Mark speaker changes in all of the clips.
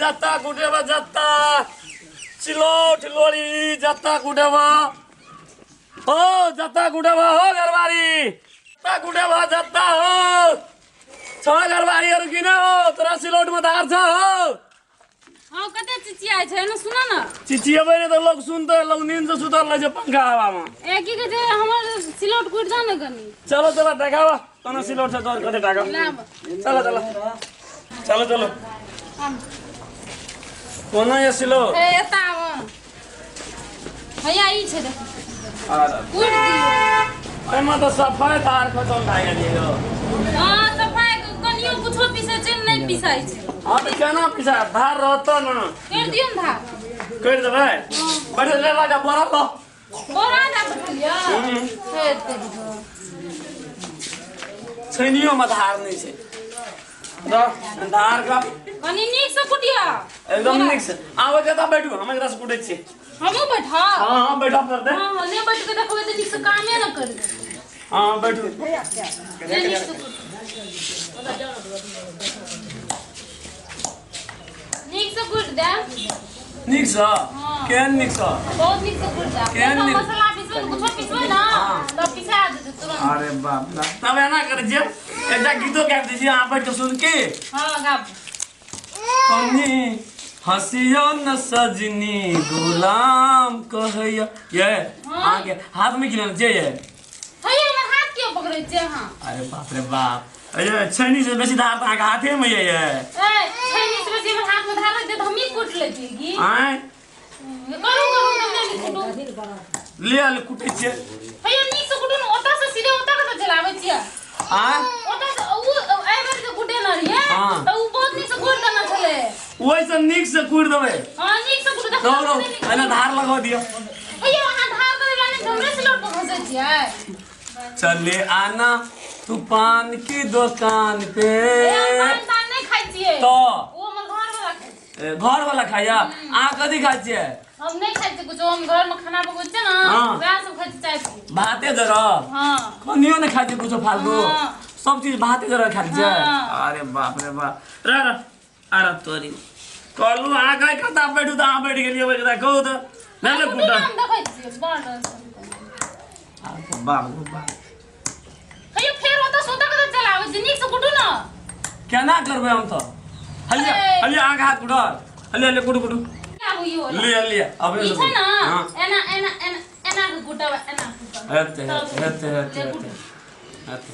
Speaker 1: जाता गुडेवा जाता चिलोट लोरी जाता गुडेवा हो जाता गुडेवा हो घरवारी जाता गुडेवा जाता हो छ घरवारीहरु किन हो तोरा सिलोटमा धार छ हो
Speaker 2: हां कते चिचिया छै न सुन न
Speaker 1: चिचिया भने त लोग सुनते लोग नींद से सुतल रहे छै पंखा हवामा
Speaker 2: ए की के जे हमर सिलोट कुट जा न गनी
Speaker 1: चलो चलो देखावा तने सिलोट से जोर कते टाका चलो चलो चलो चलो कोना ये सिलो
Speaker 2: ए एता भैया ई छै देख कुट दियो
Speaker 1: एमा त सफाई तार खतम भए गेलिए हो
Speaker 2: हां सफाई कनियो कुछो पीसे छै नहीं पिसाई छै
Speaker 1: हां त केना पिसा धार रहत न
Speaker 2: कर दियो न धार
Speaker 1: कर देबै बड़े ले लगा बड़ा लो
Speaker 2: बोरा ना बटलिया हे तेरी हो
Speaker 1: छैनियो में धार नहीं छै र धार का
Speaker 2: कनी नीक से कुटिया
Speaker 1: एकदम नीक से आवे के त बैठू हम एकरा से कुटै छी
Speaker 2: हमहु बैठा
Speaker 1: हां हां बैठा कर दे
Speaker 2: हां ले बैठ के देखबे त नीक से कामे न कर दे
Speaker 1: हां बैठू
Speaker 2: ले नीक से नीक से कुट दे
Speaker 1: नीक से केन नीक से
Speaker 2: बहुत नीक से कुट दे
Speaker 1: केन नीक
Speaker 2: मसाला पिसबे कुछ पिसबे ना त पिसा दे तुरंत
Speaker 1: अरे बाप रे तब एना कर जे एकटा गीतो गाबि दीजिए यहां बैठ के सुन के
Speaker 2: हां गाब
Speaker 1: कनी हसियो न सजनी गुलाम कहैया ये आगे हाथ में गिरल जे ये
Speaker 2: भैया हमर हाथ क्यों पकड़े छे हां
Speaker 1: अरे बाप रे बाप अरे छैनी से बेसी धार त आगे हाथे में ये
Speaker 2: ए छैनी से बेसी हमर हाथ में धार दे त हम ही कुट लेती की
Speaker 1: आय
Speaker 2: करू करू तुमने नहीं कुटो
Speaker 1: ले ले कुटै छे
Speaker 2: भैया नीक से कुटो न ओता से सीधे ओता के चलावे छिया
Speaker 1: आय
Speaker 2: ओता से उ एबर के कुटे न रिए त उ बहुत नीक से कुट देना छले
Speaker 1: ओइ से नीक से कुट देबै
Speaker 2: हां नीक से कुट दे
Speaker 1: लो लो एना धार लगा दियो
Speaker 2: भैया वहां धार करे लाने हमरे से लोट पर फंसे छिया
Speaker 1: चले आना तूफान की दुकान पे
Speaker 2: पान तान नहीं खाई छिए
Speaker 1: तो
Speaker 2: वो हमर घर वाला
Speaker 1: खाया आ कथी खाइ छिए
Speaker 2: हम नहीं खाई छी कुछ हम घर में खाना पकाउ छै ना वैह सब खाई छी चाय
Speaker 1: भाते जरा
Speaker 2: हां
Speaker 1: कनियो नहीं खाइ छी कुछ फालतू सब चीज भाते जरा खाइ छी अरे बाप रे बाप रे रे अरे तोरी कहलू आ गए कता बैठू त आ बैठ गेलिए ओइ कता कहू त ले ले कुटा
Speaker 2: हम देखै छी बड़
Speaker 1: बाप रे बाप
Speaker 2: हेयो फेर ओता सोता के चलावे छी नीक से कुटू ना
Speaker 1: केना करबे हम त हलिया हलिया आगे हाथ उठा हलिया ले कुटू कुटू ले ले अब ले
Speaker 2: ना एना एना एना एना कुटावा एना
Speaker 1: हेते हेते हेते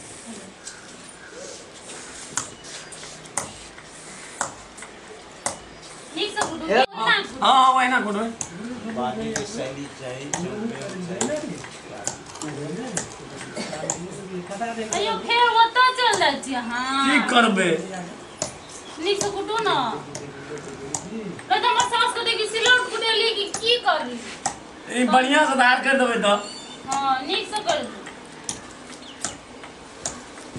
Speaker 2: नीक से कुटू
Speaker 1: हां वही ना कुटू
Speaker 3: बाकी के शैली चाहिए
Speaker 2: अयो फेर ओता चल जाय छी हां
Speaker 1: की करबे
Speaker 2: नीक से कुटू ना कदा हमर सास को देखि सिलोट कुटेली की करी
Speaker 1: ई बढ़िया से धार कर देबै त
Speaker 2: हां नीक से कर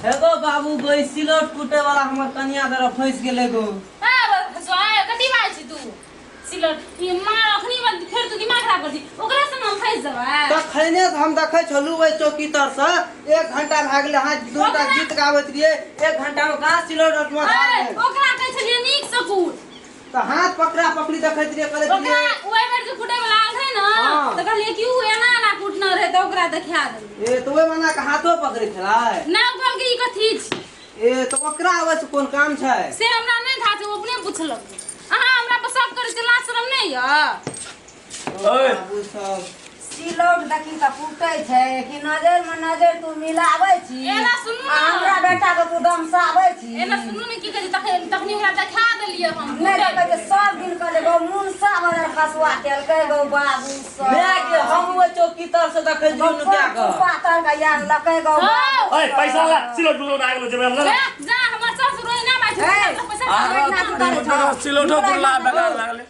Speaker 4: हेगो बाबू गई सिलोट कुटे वाला हमर कन्या दर फंस गेले गो
Speaker 2: हां सोया कथि बाय छी तू सिलोट ई मार अखनी बाद फेर तू दिमाग खराब कर दी ओकरा से हम फंस जबै
Speaker 4: त खैने हम देखै छलु ओइ चौकी तर से 1 घंटा भ गेले हां दूटा गीत गावत रिए 1 घंटा में कहां सिलोट अटमा
Speaker 2: ओकरा कहै छलिए नीक से कूट
Speaker 4: त हाथ पकड़ा पकड़ी देखैत रिए करे
Speaker 2: ओकरा ओइ बेर के कुटे वाला आल है ना त कहलिए कि उ एना ना कुटना रहे त ओकरा देखा दे
Speaker 4: ए तो ओइ मना के हाथो पकड़े छलाय
Speaker 2: ना कहल के ई कथि छी
Speaker 4: ए तो ओकरा आवे से कोन काम छै
Speaker 2: से हमरा नहीं था से अपने पूछलक अहाँ हमरा पर शक करे चला शरम नहीं य
Speaker 1: ओए
Speaker 4: बाबू सब
Speaker 5: सिलोट देखी त फूटै छै कि नजर में नजर तू मिलाबै छी
Speaker 2: एना सुनू
Speaker 5: आ हमरा बेटा के तू दमसाबै छी
Speaker 2: एना सुनू ने की कहै तखनी हमरा देखा देलिए हम
Speaker 5: नहीं देखै जे सब दिन कहले गो मुनसा बदर खसवा केलकै गो बाबू सब
Speaker 4: ले के हम ओइ चौकी तर से देखै छी न क्या क
Speaker 5: पातर का यान लकै गो
Speaker 1: ओए पैसा ला सिलोट बुलो ना गेलो जेबे हमरा
Speaker 2: जा हमर सास रोई ना बात पैसा
Speaker 1: सिलोटो बुला बेकार लागले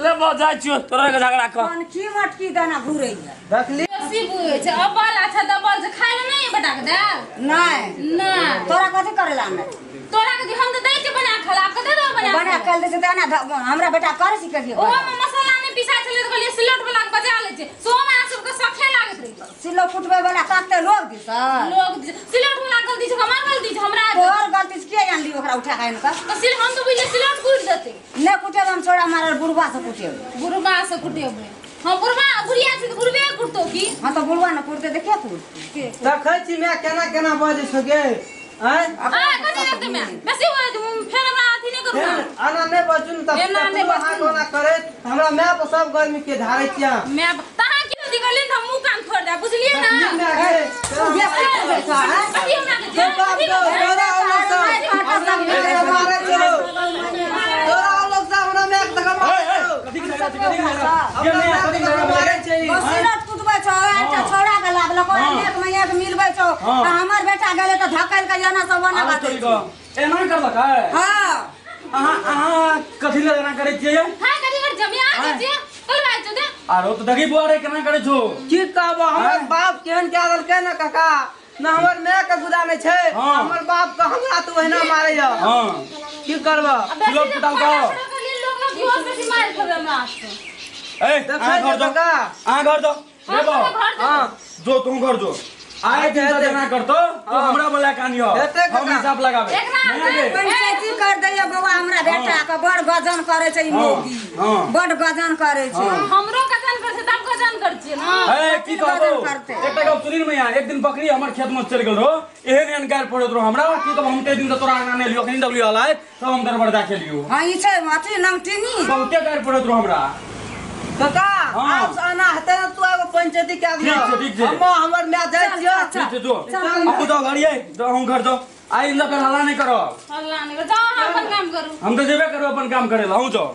Speaker 1: ले बो जाय छियो तोरा के झगड़ा क
Speaker 5: कौन की मटकी दाना घुरै
Speaker 4: देखली
Speaker 2: सी बुए छै अबल अच्छा दबल से खाइ नहीं बेटा के दे
Speaker 5: नहीं
Speaker 2: ना
Speaker 5: तोरा कथि करेला में
Speaker 2: तोरा के हम त दै के बना खला के दे दो
Speaker 5: बना कल दे से ना हमरा बेटा करे सी के
Speaker 2: ओ मसाला नहीं पिसा छले त कहलिए सिलोट वाला के बजा ले छै सो में आसुर के सखे लागत रही
Speaker 5: सिलो फुटबे वाला काटते लोग दी सर
Speaker 2: लोग सिलट वाला गलती से हमार गलती से हमरा
Speaker 5: तोहर गलती से के जान ली ओकरा उठा के इनका
Speaker 2: तो सिल हम तो बुझे सिलट कूट देते
Speaker 5: ने कुटे हम छोड़ा मारल बुढ़वा से कुटे
Speaker 2: बुढ़वा से कुटेबे हम बुढ़वा बुढ़िया से बुढ़वे कुटतो की
Speaker 5: हां तो बुढ़वा न कुटते देखिए तू
Speaker 4: देखै छी मैं केना केना बजै छ गे हैं
Speaker 2: कथी लगते मैं बेसी हो फेर हमरा अथी नहीं करू
Speaker 4: आना नहीं बचुन तब
Speaker 2: एना नहीं बचुन।
Speaker 4: कोना करे हमरा मैं पर सब गर्मी के धारै छिया
Speaker 2: मैं तहां की दिगलिन हम मुंह कान फोड़ दे बुझलिए ना कथी हमरा के
Speaker 4: तोरा लोग से हमरा मैं तक मारे छै
Speaker 5: सिलट कुटबे छ एकटा छोड़ा के लागल को एक महीना के मिलबै छ हमर बेटा गेले त धक्कल के जाना सब बना बात
Speaker 1: एना करलक है
Speaker 5: हां
Speaker 1: अहाँ कथी ले एना करै छियै
Speaker 2: हां कथी कर जमिया जे करवाय छ दे
Speaker 1: आरो तो दगी बुआरे केना करै छो
Speaker 4: की कहबो हमर बाप केहन के देलकै न काका न हमर माय के गुदा नै छै हमर बाप के हमरा तो ओहिना मारै या
Speaker 1: हां
Speaker 4: की करबो
Speaker 1: सिलट कुटाल का
Speaker 2: लोग ना दिवस बेसी मार कर हमरा
Speaker 1: ए आ घर दो आ घर दो रे बा
Speaker 4: हां
Speaker 1: जो तुम घर जो आए दिन से देना करतो तो हमरा बोला कानियो हम हिसाब लगावे
Speaker 5: पंचायती कर दैया बाबा हमरा बेटा के बड़ गजन करे छै ई मोगी बड़ गजन करे छै
Speaker 2: हमरो गजन कर से तब गजन कर छी ना
Speaker 1: ए की कहबो एकटा गप सुनिन मैया एक दिन बकरी हमर खेत में चल गेल रो एहन अनकार पड़त रो हमरा की कहब हम ते दिन तोरा आना ने लियो खनि डब्ल्यू हलाय सब हम दरबड़ दाखे लियो
Speaker 5: हां ई छै माथि नमटिनी
Speaker 1: बहुते कार पड़त रो हमरा
Speaker 4: काका आज आना हते तू एगो पंचायती के दियो
Speaker 1: ठीक छै
Speaker 4: हम हमर माय जाय छियो
Speaker 1: ठीक छै जो अब तो गाड़ी है तो हम घर दो आई इन कर हल्ला नहीं करो
Speaker 2: अल्लाह ने जाओ अपन काम करू
Speaker 1: हम तो जेबे करो अपन काम करे ला हूं जो